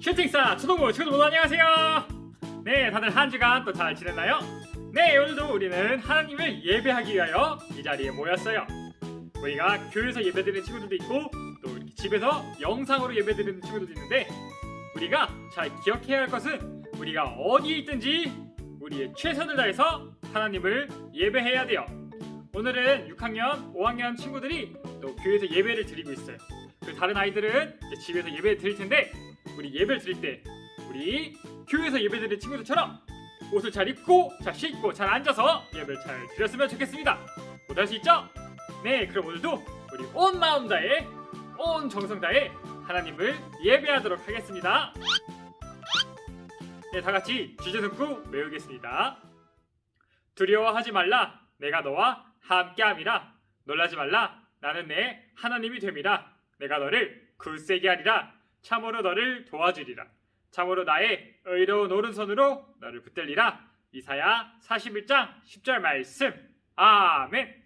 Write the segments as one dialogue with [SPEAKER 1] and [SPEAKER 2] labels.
[SPEAKER 1] 채팅사 초동부 친구들 모두 안녕하세요. 네, 다들 한 주간 또 잘 지냈나요? 네, 오늘도 우리는 하나님을 예배하기 위하여 이 자리에 모였어요. 우리가 교회에서 예배드리는 친구들도 있고 또 이렇게 집에서 영상으로 예배드리는 친구들도 있는데, 우리가 잘 기억해야 할 것은 우리가 어디에 있든지 우리의 최선을 다해서 하나님을 예배해야 돼요. 오늘은 6학년, 5학년 친구들이 또 교회에서 예배를 드리고 있어요. 그 다른 아이들은 이제 집에서 예배 드릴 텐데, 우리 예배를 드릴 때 우리 교회에서 예배 드리는 친구들처럼 옷을 잘 입고 잘 씻고 잘 앉아서 예배를 잘 드렸으면 좋겠습니다. 모두 할 수 있죠? 네, 그럼 오늘도 우리 온 마음 다해 온 정성 다해 하나님을 예배하도록 하겠습니다. 네, 다같이 주제 듣고 외우겠습니다. 두려워하지 말라, 내가 너와 함께함이라. 놀라지 말라, 나는 내 하나님이 됨이라. 내가 너를 굳세게 하리라. 참으로 너를 도와주리라. 참으로 나의 의로운 오른손으로 너를 붙들리라. 이사야 41장 10절 말씀. 아멘.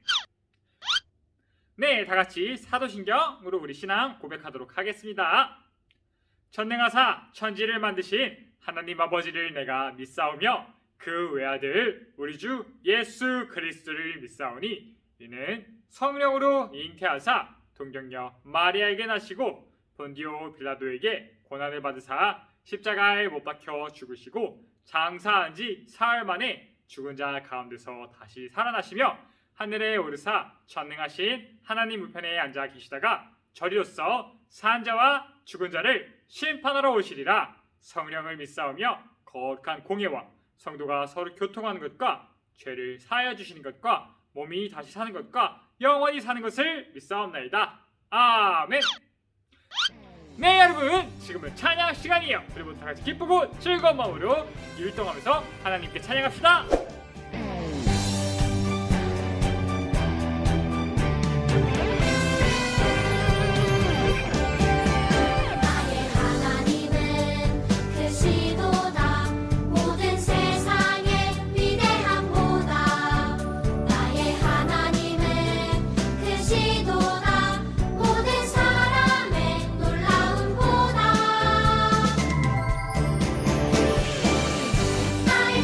[SPEAKER 1] 네, 다같이 사도신경으로 우리 신앙 고백하도록 하겠습니다. 전능하사 천지를 만드신 하나님 아버지를 내가 믿사오며 그 외아들 우리 주 예수 그리스도를 믿사오니, 이는 성령으로 잉태하사 동정녀 마리아에게 나시고 본디오 빌라도에게 고난을 받으사 십자가에 못 박혀 죽으시고 장사한 지 사흘 만에 죽은 자 가운데서 다시 살아나시며 하늘에 오르사 전능하신 하나님 우편에 앉아 계시다가 저리로서 산 자와 죽은 자를 심판하러 오시리라. 성령을 믿사오며 거룩한 공예와 성도가 서로 교통하는 것과 죄를 사하여 주시는 것과 몸이 다시 사는 것과 영원히 사는 것을 믿사옵나이다. 아멘. 네, 여러분, 지금은 찬양 시간이에요. 그리고 다 같이 기쁘고 즐거운 마음으로 율동하면서 하나님께 찬양합시다.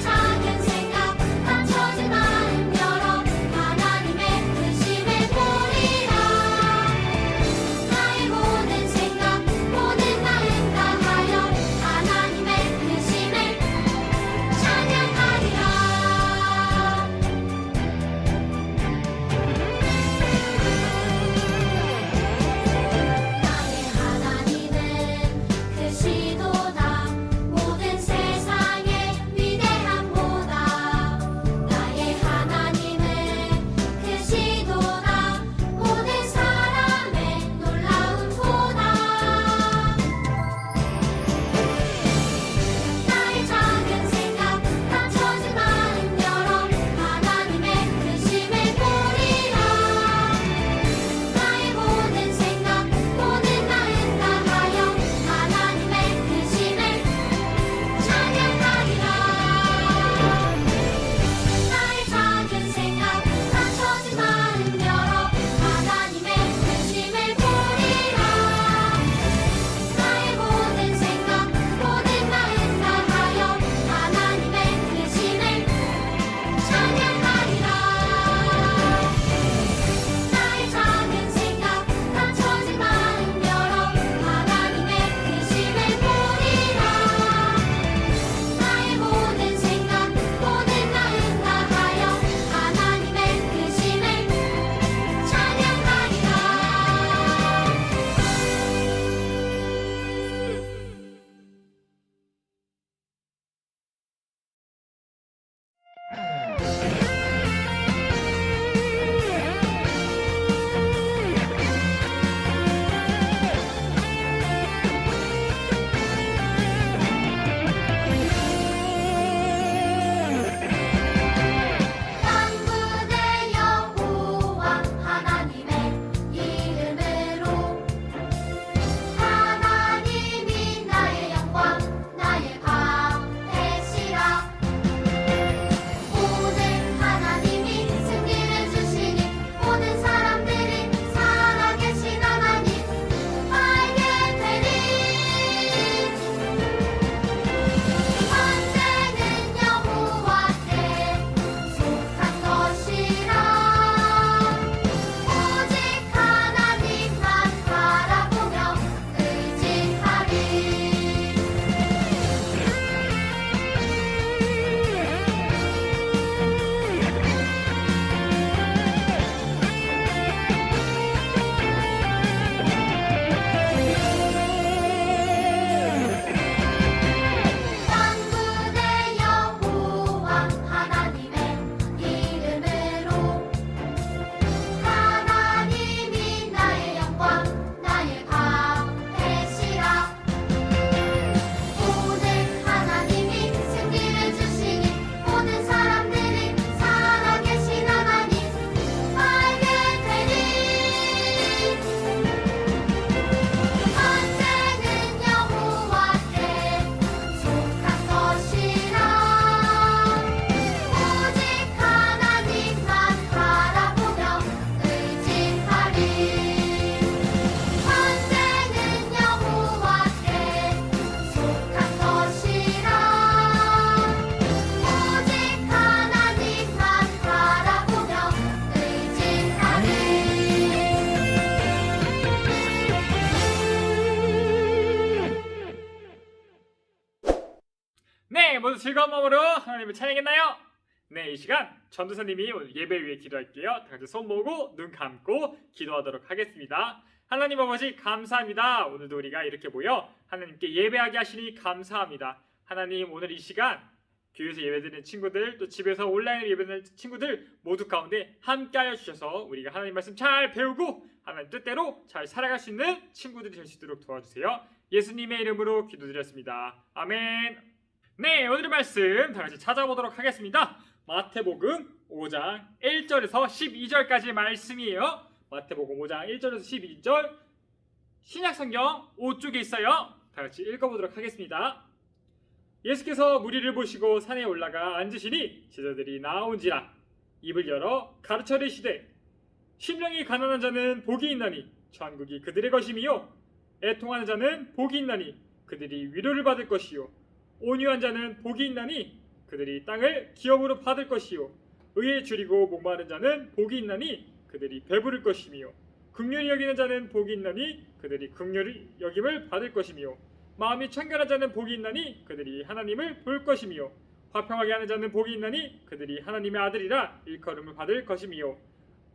[SPEAKER 2] 작은 생각
[SPEAKER 1] 모두 즐거운 마음으로 하나님을 찬양했나요? 네, 이 시간 전도사님이 오늘 예배를 위해 기도할게요. 다 같이 손 모으고 눈 감고 기도하도록 하겠습니다. 하나님 아버지 감사합니다. 오늘도 우리가 이렇게 모여 하나님께 예배하게 하시니 감사합니다. 하나님 오늘 이 시간 교회에서 예배드리는 친구들 또 집에서 온라인으로 예배드리는 친구들 모두 가운데 함께하여 주셔서 우리가 하나님 말씀 잘 배우고 하나님 뜻대로 잘 살아갈 수 있는 친구들이 될 수 있도록 도와주세요. 예수님의 이름으로 기도드렸습니다. 아멘. 네, 오늘의 말씀 다 같이 찾아보도록 하겠습니다. 마태복음 5장 1절에서 12절까지의 말씀이에요. 마태복음 5장 1절에서 12절 신약성경 5쪽에 있어요. 다 같이 읽어보도록 하겠습니다. 예수께서 무리를 보시고 산에 올라가 앉으시니 제자들이 나온지라 입을 열어 가르쳐 이르시되 심령이 가난한 자는 복이 있나니 천국이 그들의 것이며 애통하는 자는 복이 있나니 그들이 위로를 받을 것이요 온유한 자는 복이 있나니 그들이 땅을 기업으로 받을 것이요 의에 줄이고 목마른 자는 복이 있나니 그들이 배부를 것이며 긍휼히 여기는 자는 복이 있나니 그들이 긍휼히 여김을 받을 것이며 마음이 청결한 자는 복이 있나니 그들이 하나님을 볼 것이며 화평하게 하는 자는 복이 있나니 그들이 하나님의 아들이라 일컬음을 받을 것이며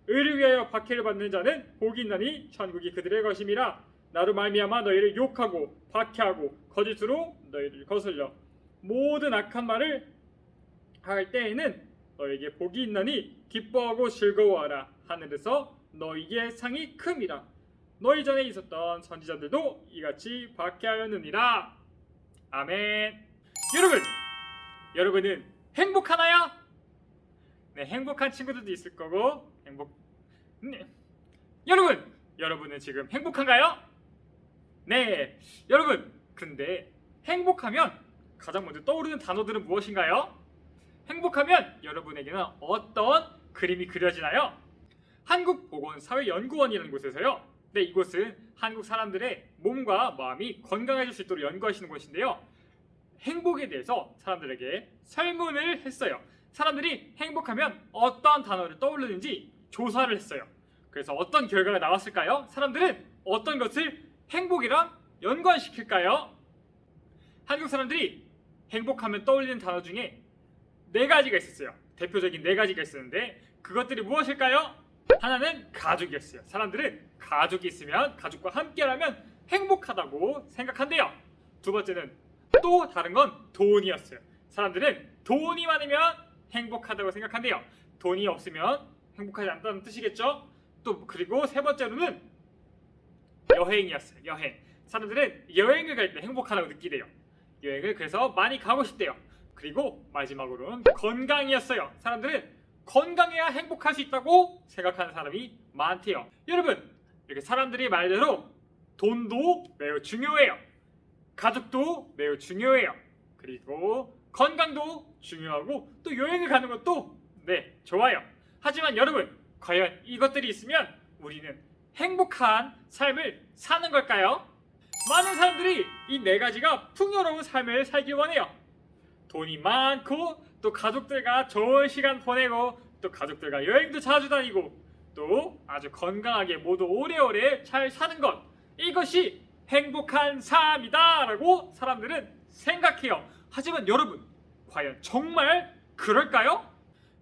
[SPEAKER 1] 의를 위하여 박해를 받는 자는 복이 있나니 천국이 그들의 것임이라. 나로 말미암아 너희를 욕하고 박해하고 거짓으로 너희를 거슬려 모든 악한 말을 할 때에는 너에게 복이 있나니 기뻐하고 즐거워하라. 하늘에서 너희에게 상이 큼이라. 너희 전에 있었던 선지자들도 이같이 박해하였느니라. 아멘. 여러분은 행복하나요? 네, 행복한 친구들도 있을 거고 네. 여러분은 지금 행복한가요? 네, 여러분 근데 행복하면 가장 먼저 떠오르는 단어들은 무엇인가요? 행복하면 여러분에게는 어떤 그림이 그려지나요? 한국보건사회연구원이라는 곳에서요. 네, 이곳은 한국 사람들의 몸과 마음이 건강해질 수 있도록 연구하시는 곳인데요. 행복에 대해서 사람들에게 설문을 했어요. 사람들이 행복하면 어떤 단어를 떠올리는지 조사를 했어요. 그래서 어떤 결과가 나왔을까요? 사람들은 어떤 것을 행복이랑 연관시킬까요? 한국 사람들이 행복하면 떠올리는 단어 중에 4가지가 있었어요. 대표적인 4가지가 있었는데 그것들이 무엇일까요? 하나는 가족이었어요. 사람들은 가족이 있으면 가족과 함께라면 행복하다고 생각한대요. 두 번째는 또 다른 건 돈이었어요. 사람들은 돈이 많으면 행복하다고 생각한대요. 돈이 없으면 행복하지 않다는 뜻이겠죠? 또 그리고 세 번째로는 여행이었어요. 여행. 사람들은 여행을 갈 때 행복하다고 느끼대요. 여행을 그래서 많이 가고 싶대요. 그리고 마지막으로는 건강이었어요. 사람들은 건강해야 행복할 수 있다고 생각하는 사람이 많대요. 여러분, 이렇게 사람들이 말대로 돈도 매우 중요해요. 가족도 매우 중요해요. 그리고 건강도 중요하고 또 여행을 가는 것도 네, 좋아요. 하지만 여러분, 과연 이것들이 있으면 우리는 행복한 삶을 사는 걸까요? 많은 사람들이 이 4가지가 풍요로운 삶을 살기 원해요. 돈이 많고 또 가족들과 좋은 시간 보내고 또 가족들과 여행도 자주 다니고 또 아주 건강하게 모두 오래오래 잘 사는 것, 이것이 행복한 삶이다 라고 사람들은 생각해요. 하지만 여러분, 과연 정말 그럴까요?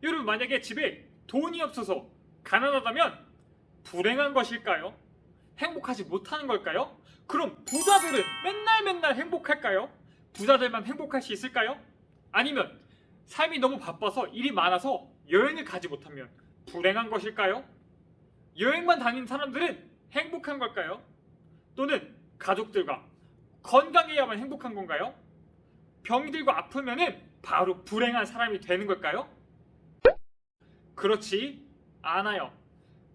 [SPEAKER 1] 여러분, 만약에 집에 돈이 없어서 가난하다면 불행한 것일까요? 행복하지 못하는 걸까요? 그럼 부자들은 맨날 행복할까요? 부자들만 행복할 수 있을까요? 아니면 삶이 너무 바빠서 일이 많아서 여행을 가지 못하면 불행한 것일까요? 여행만 다니는 사람들은 행복한 걸까요? 또는 가족들과 건강해야만 행복한 건가요? 병이 들고 아프면은 바로 불행한 사람이 되는 걸까요? 그렇지 않아요.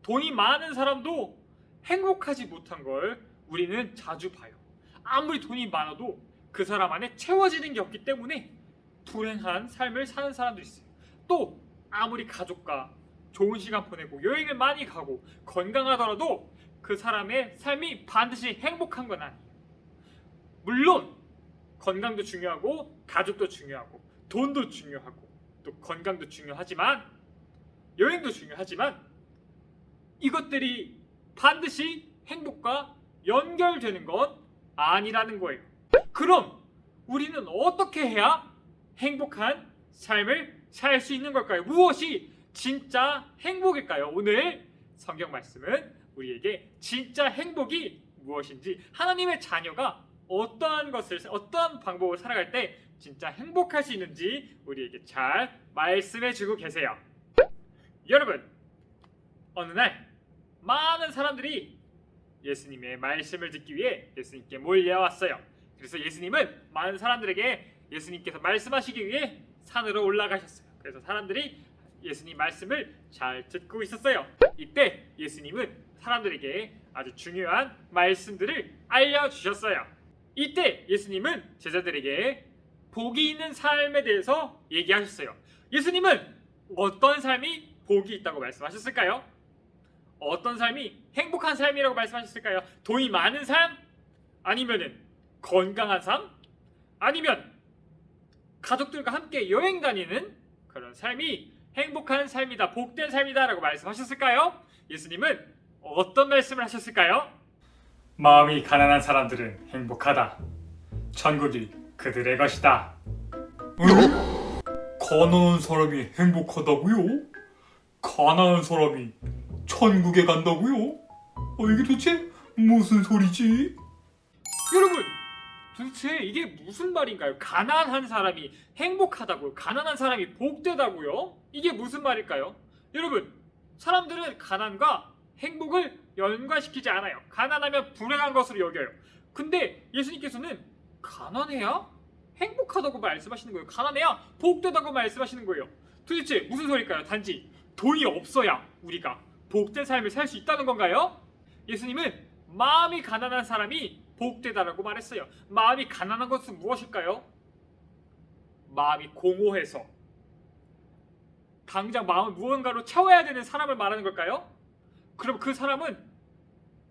[SPEAKER 1] 돈이 많은 사람도 행복하지 못한 걸 우리는 자주 봐요. 아무리 돈이 많아도 그 사람 안에 채워지는 게 없기 때문에 불행한 삶을 사는 사람도 있어요. 또 아무리 가족과 좋은 시간 보내고 여행을 많이 가고 건강하더라도 그 사람의 삶이 반드시 행복한 건 아니에요. 물론 건강도 중요하고 가족도 중요하고 돈도 중요하고 또 건강도 중요하지만 여행도 중요하지만 이것들이 반드시 행복과 연결되는 건 아니라는 거예요. 그럼 우리는 어떻게 해야 행복한 삶을 살 수 있는 걸까요? 무엇이 진짜 행복일까요? 오늘 성경 말씀은 우리에게 진짜 행복이 무엇인지, 하나님의 자녀가 어떠한 방법을 살아갈 때 진짜 행복할 수 있는지 우리에게 잘 말씀해 주고 계세요. 여러분, 어느 날 많은 사람들이 예수님의 말씀을 듣기 위해 예수님께 몰려왔어요. 그래서 예수님은 많은 사람들에게 예수님께서 말씀하시기 위해 산으로 올라가셨어요. 그래서 사람들이 예수님 말씀을 잘 듣고 있었어요. 이때 예수님은 사람들에게 아주 중요한 말씀들을 알려주셨어요. 이때 예수님은 제자들에게 복이 있는 삶에 대해서 얘기하셨어요. 예수님은 어떤 삶이 복이 있다고 말씀하셨을까요? 어떤 삶이 행복한 삶이라고 말씀하셨을까요? 돈이 많은 삶? 아니면은 건강한 삶? 아니면 가족들과 함께 여행 다니는 그런 삶이 행복한 삶이다, 복된 삶이다 라고 말씀하셨을까요? 예수님은 어떤 말씀을 하셨을까요? 마음이 가난한 사람들은 행복하다. 천국이 그들의 것이다. 응? 가난한 사람이 행복하다고요? 가난한 사람이 천국에 간다고요? 이게 도대체 무슨 소리지? 여러분, 도대체 이게 무슨 말인가요? 가난한 사람이 행복하다고요? 가난한 사람이 복되다고요? 이게 무슨 말일까요? 여러분, 사람들은 가난과 행복을 연관시키지 않아요. 가난하면 불행한 것으로 여겨요. 근데 예수님께서는 가난해야 행복하다고 말씀하시는 거예요. 가난해야 복되다고 말씀하시는 거예요. 도대체 무슨 소리일까요? 단지 돈이 없어야 우리가 복된 삶을 살 수 있다는 건가요? 예수님은 마음이 가난한 사람이 복되다라고 말했어요. 마음이 가난한 것은 무엇일까요? 마음이 공허해서 당장 마음을 무언가로 채워야 되는 사람을 말하는 걸까요? 그럼 그 사람은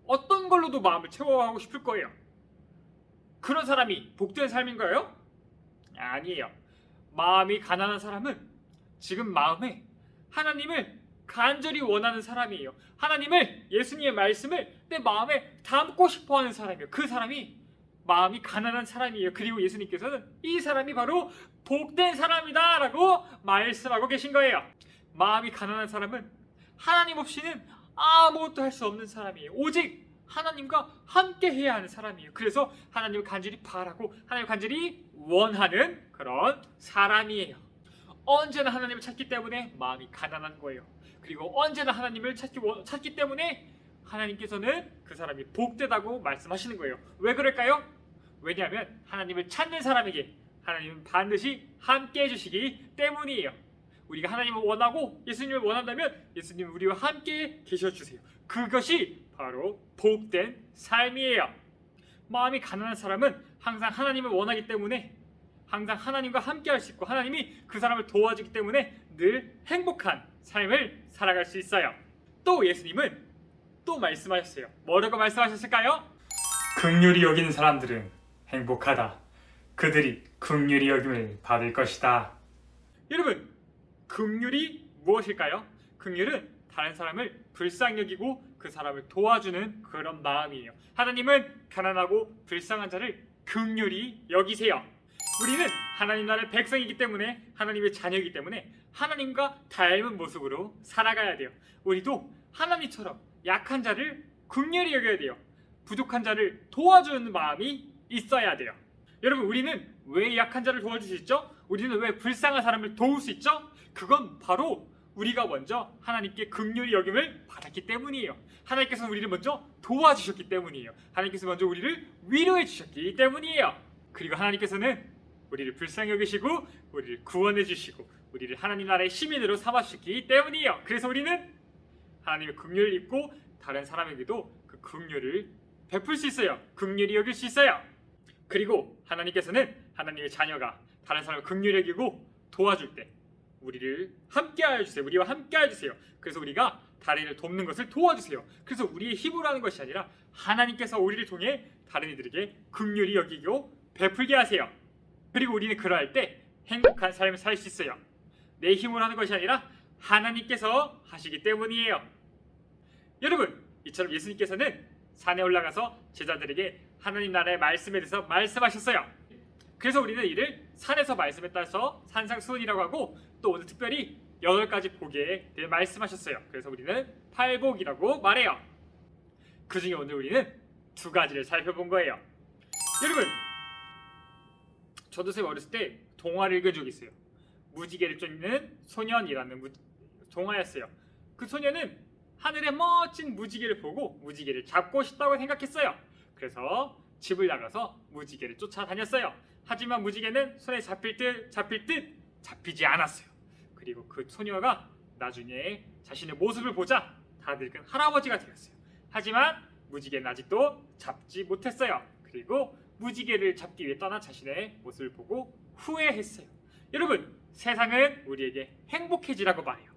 [SPEAKER 1] 어떤 걸로도 마음을 채워하고 싶을 거예요. 그런 사람이 복된 삶인가요? 아니에요. 마음이 가난한 사람은 지금 마음에 하나님을 간절히 원하는 사람이에요. 하나님을, 예수님의 말씀을 내 마음에 담고 싶어하는 사람이에요. 그 사람이 마음이 가난한 사람이에요. 그리고 예수님께서는 이 사람이 바로 복된 사람이다 라고 말씀하고 계신 거예요. 마음이 가난한 사람은 하나님 없이는 아무것도 할 수 없는 사람이에요. 오직 하나님과 함께 해야 하는 사람이에요. 그래서 하나님을 간절히 바라고 하나님을 간절히 원하는 그런 사람이에요. 언제나 하나님을 찾기 때문에 마음이 가난한 거예요. 그리고 언제나 하나님을 찾기 때문에 하나님께서는 그 사람이 복되다고 말씀하시는 거예요. 왜 그럴까요? 왜냐하면 하나님을 찾는 사람에게 하나님은 반드시 함께 해주시기 때문이에요. 우리가 하나님을 원하고 예수님을 원한다면 예수님은 우리와 함께 계셔주세요. 그것이 바로 복된 삶이에요. 마음이 가난한 사람은 항상 하나님을 원하기 때문에 항상 하나님과 함께 할 수 있고 하나님이 그 사람을 도와주기 때문에 늘 행복한 삶을 살아갈 수 있어요. 또 예수님은 또 말씀하셨어요. 뭐라고 말씀하셨을까요? 긍휼히 여기는 사람들은 행복하다. 그들이 긍휼히 여김을 받을 것이다. 여러분, 긍휼이 무엇일까요? 긍휼은 다른 사람을 불쌍히 여기고 그 사람을 도와주는 그런 마음이에요. 하나님은 가난하고 불쌍한 자를 긍휼히 여기세요. 우리는 하나님 나라의 백성이기 때문에 하나님의 자녀이기 때문에 하나님과 닮은 모습으로 살아가야 돼요. 우리도 하나님처럼 약한 자를 긍휼히 여겨야 돼요. 부족한 자를 도와주는 마음이 있어야 돼요. 여러분, 우리는 왜 약한 자를 도와줄 수 있죠? 우리는 왜 불쌍한 사람을 도울 수 있죠? 그건 바로 우리가 먼저 하나님께 긍휼히 여김을 받았기 때문이에요. 하나님께서 우리를 먼저 도와주셨기 때문이에요. 하나님께서 먼저 우리를 위로해 주셨기 때문이에요. 그리고 하나님께서는 우리를 불쌍히 여기시고 우리를 구원해 주시고 우리를 하나님 나라의 시민으로 삼아주셨기 때문이에요. 그래서 우리는 하나님의 긍휼을 입고 다른 사람에게도 그 긍휼을 베풀 수 있어요. 긍휼히 여길 수 있어요. 그리고 하나님께서는 하나님의 자녀가 다른 사람을 긍휼히 여기고 도와줄 때 우리를 함께하여 주세요. 우리와 함께하여 주세요. 그래서 우리가 다른 이를 돕는 것을 도와주세요. 그래서 우리의 힘으로 하는 것이 아니라 하나님께서 우리를 통해 다른 이들에게 긍휼히 여기고 베풀게 하세요. 그리고 우리는 그러할 때 행복한 삶을 살 수 있어요. 내 힘으로 하는 것이 아니라 하나님께서 하시기 때문이에요. 여러분, 이처럼 예수님께서는 산에 올라가서 제자들에게 하나님 나라의 말씀에 대해서 말씀하셨어요. 그래서 우리는 이를 산에서 말씀에 따라서 산상수훈이라고 하고, 또 오늘 특별히 8가지 복에 대해 말씀하셨어요. 그래서 우리는 팔복이라고 말해요. 그 중에 오늘 우리는 2가지를 살펴본 거예요. 여러분, 저도 제 어렸을 때 동화를 읽은 적이 있어요. 무지개를 쫓는 소년이라는 동화였어요. 그 소년은 하늘의 멋진 무지개를 보고 무지개를 잡고 싶다고 생각했어요. 그래서 집을 나가서 무지개를 쫓아다녔어요. 하지만 무지개는 손에 잡힐 듯 잡히지 않았어요. 그리고 그 소녀가 나중에 자신의 모습을 보자 다 늙은 할아버지가 되었어요. 하지만 무지개는 아직도 잡지 못했어요. 그리고 무지개를 잡기 위해 떠난 자신의 모습을 보고 후회했어요. 여러분, 세상은 우리에게 행복해지라고 말해요.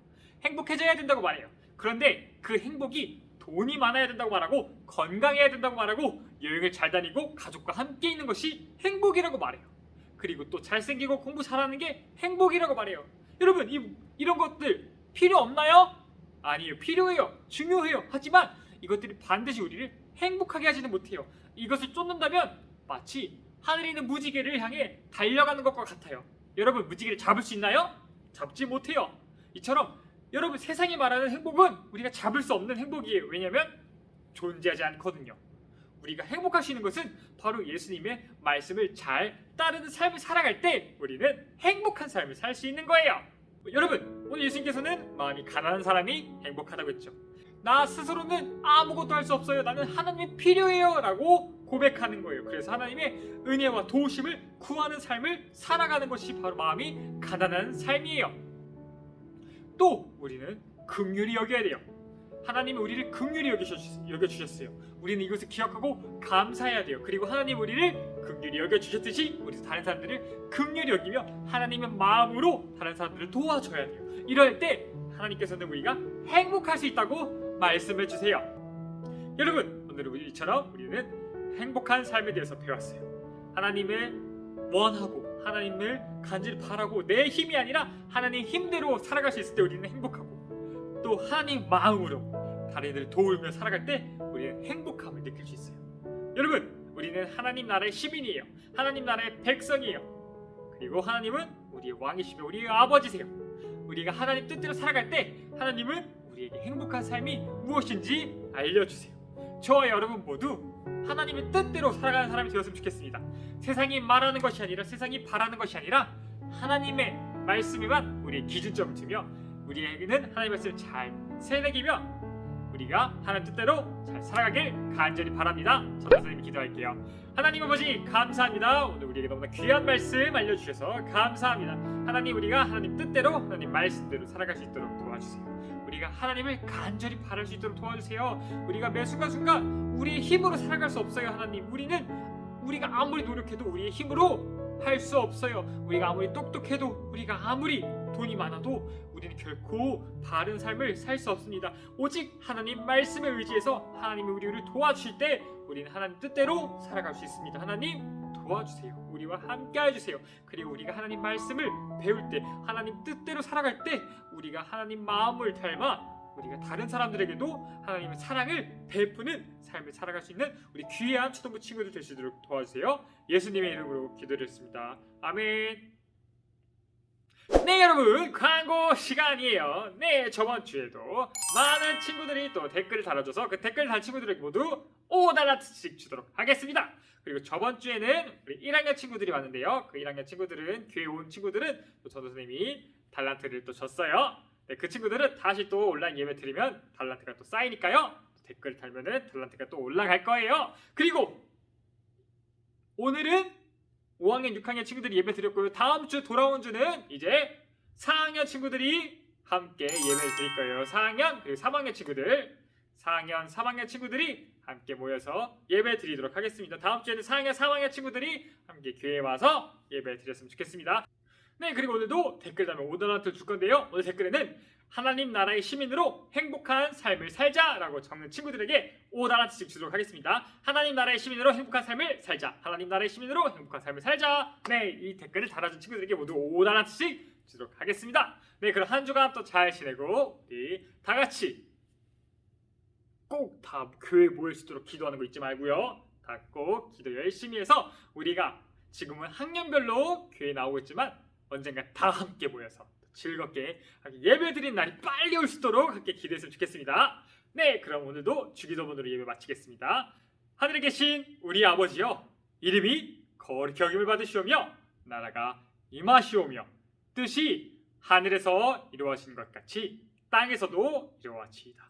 [SPEAKER 1] 행복해져야 된다고 말해요. 그런데 그 행복이 돈이 많아야 된다고 말하고, 건강해야 된다고 말하고, 여행을 잘 다니고 가족과 함께 있는 것이 행복이라고 말해요. 그리고 또 잘생기고 공부 잘하는 게 행복이라고 말해요. 여러분, 이런 것들 필요 없나요? 아니에요. 필요해요. 중요해요. 하지만 이것들이 반드시 우리를 행복하게 하지는 못해요. 이것을 쫓는다면 마치 하늘에 있는 무지개를 향해 달려가는 것과 같아요. 여러분, 무지개를 잡을 수 있나요? 잡지 못해요. 이처럼 여러분, 세상이 말하는 행복은 우리가 잡을 수 없는 행복이에요. 왜냐하면 존재하지 않거든요. 우리가 행복할 수 있는 것은 바로 예수님의 말씀을 잘 따르는 삶을 살아갈 때 우리는 행복한 삶을 살 수 있는 거예요. 여러분, 오늘 예수님께서는 마음이 가난한 사람이 행복하다고 했죠. 나 스스로는 아무것도 할 수 없어요. 나는 하나님이 필요해요 라고 고백하는 거예요. 그래서 하나님의 은혜와 도우심을 구하는 삶을 살아가는 것이 바로 마음이 가난한 삶이에요. 또 우리는 긍휼히 여겨야 돼요. 하나님은 우리를 긍휼히 여겨주셨어요. 우리는 이것을 기억하고 감사해야 돼요. 그리고 하나님 우리를 긍휼히 여겨주셨듯이 우리 다른 사람들을 긍휼히 여기며 하나님의 마음으로 다른 사람들을 도와줘야 돼요. 이럴 때 하나님께서는 우리가 행복할 수 있다고 말씀해 주세요. 여러분, 오늘 우리처럼 우리는 행복한 삶에 대해서 배웠어요. 하나님을 원하고 하나님을 간절히 바라고 내 힘이 아니라 하나님 힘대로 살아갈 수 있을 때 우리는 행복하고, 또 하나님 마음으로 다른 이들을 도우며 살아갈 때 우리는 행복함을 느낄 수 있어요. 여러분, 우리는 하나님 나라의 시민이에요. 하나님 나라의 백성이에요. 그리고 하나님은 우리의 왕이시며 우리의 아버지세요. 우리가 하나님 뜻대로 살아갈 때 하나님은 우리에게 행복한 삶이 무엇인지 알려주세요. 저와 여러분 모두 하나님의 뜻대로 살아가는 사람이 되었으면 좋겠습니다. 세상이 말하는 것이 아니라, 세상이 바라는 것이 아니라 하나님의 말씀에만 우리의 기준점을 두며 우리에게는 하나님의 말씀을 잘 새내기며 우리가 하나님 뜻대로 잘 살아가길 간절히 바랍니다. 저 선생님이 기도할게요. 하나님 아버지, 감사합니다. 오늘 우리에게 너무나 귀한 말씀 알려주셔서 감사합니다. 하나님, 우리가 하나님 뜻대로 하나님 말씀대로 살아갈 수 있도록 도와주세요. 우리가 하나님을 간절히 바랄 수 있도록 도와주세요. 우리가 매 순간순간 우리의 힘으로 살아갈 수 없어요. 하나님, 우리가 아무리 노력해도 우리의 힘으로 할 수 없어요. 우리가 아무리 똑똑해도, 우리가 아무리 돈이 많아도 우리는 결코 바른 삶을 살 수 없습니다. 오직 하나님 말씀에 의지해서 하나님이 우리를 도와주실 때 우리는 하나님 뜻대로 살아갈 수 있습니다. 하나님 도와주세요. 우리와 함께 해주세요. 그리고 우리가 하나님 말씀을 배울 때, 하나님 뜻대로 살아갈 때 우리가 하나님 마음을 닮아 우리가 다른 사람들에게도 하나님의 사랑을 베푸는 삶을 살아갈 수 있는 우리 귀한 초등부 친구들 될 수 있도록 도와주세요. 예수님의 이름으로 기도드렸습니다. 아멘. 네, 여러분, 광고 시간이에요. 네, 저번 주에도 많은 친구들이 또 댓글을 달아줘서 그 댓글 달 친구들에게 모두 5달러씩 주도록 하겠습니다. 그리고 저번 주에는 우리 1학년 친구들이 왔는데요. 그 1학년 친구들은, 교회 온 친구들은 또 전도 선생님이 달란트를 또 줬어요. 네, 그 친구들은 다시 또 온라인 예배 드리면 달란트가 또 쌓이니까요. 댓글 달면은 달란트가 또 올라갈 거예요. 그리고 오늘은 5학년, 6학년 친구들이 예배 드렸고요. 다음 주 돌아온 주는 이제 4학년 친구들이 함께 예배를 드릴 거예요. 4학년 그리고 3학년 친구들, 4학년, 3학년 친구들이 함께 모여서 예배 드리도록 하겠습니다. 다음 주에는 4학년, 3학년 친구들이 함께 교회에 와서 예배 드렸으면 좋겠습니다. 네, 그리고 오늘도 댓글 달면 5달러를 줄 건데요. 오늘 댓글에는 하나님 나라의 시민으로 행복한 삶을 살자라고 적는 친구들에게 5달러씩 주도록 하겠습니다. 하나님 나라의 시민으로 행복한 삶을 살자. 하나님 나라의 시민으로 행복한 삶을 살자. 네, 이 댓글을 달아준 친구들에게 모두 5달러씩 주도록 하겠습니다. 네, 그럼 한 주간 또 잘 지내고 우리 다 같이 꼭 다 교회에 모일 수 있도록 기도하는 거 잊지 말고요. 다 꼭 기도 열심히 해서 우리가 지금은 학년별로 교회에 나오고 있지만 언젠가 다 함께 모여서 즐겁게 예배드린 날이 빨리 올 수 있도록 함께 기도했으면 좋겠습니다. 네, 그럼 오늘도 주기도문으로 예배 마치겠습니다. 하늘에 계신 우리 아버지여, 이름이 거룩히 여김을 받으시오며 나라가 임하시오며 뜻이 하늘에서 이루어진 것 같이 땅에서도 이루어지이다.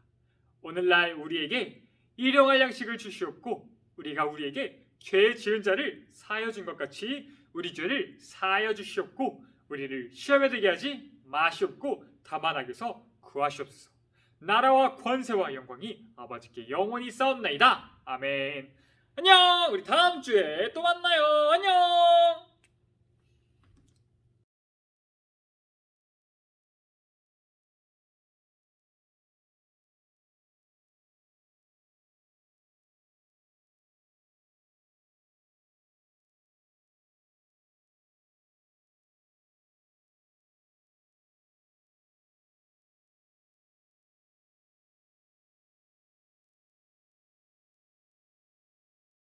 [SPEAKER 1] 오늘날 우리에게 일용할 양식을 주시옵고 우리가 우리에게 죄 지은 자를 사하여 준 것 같이 우리 죄를 사하여 주시옵고 우리를 시험에 들게 하지 마시옵고 다만 악에서 구하시옵소서. 나라와 권세와 영광이 아버지께 영원히 쌓옵나이다. 아멘. 안녕. 우리 다음 주에 또 만나요. 안녕.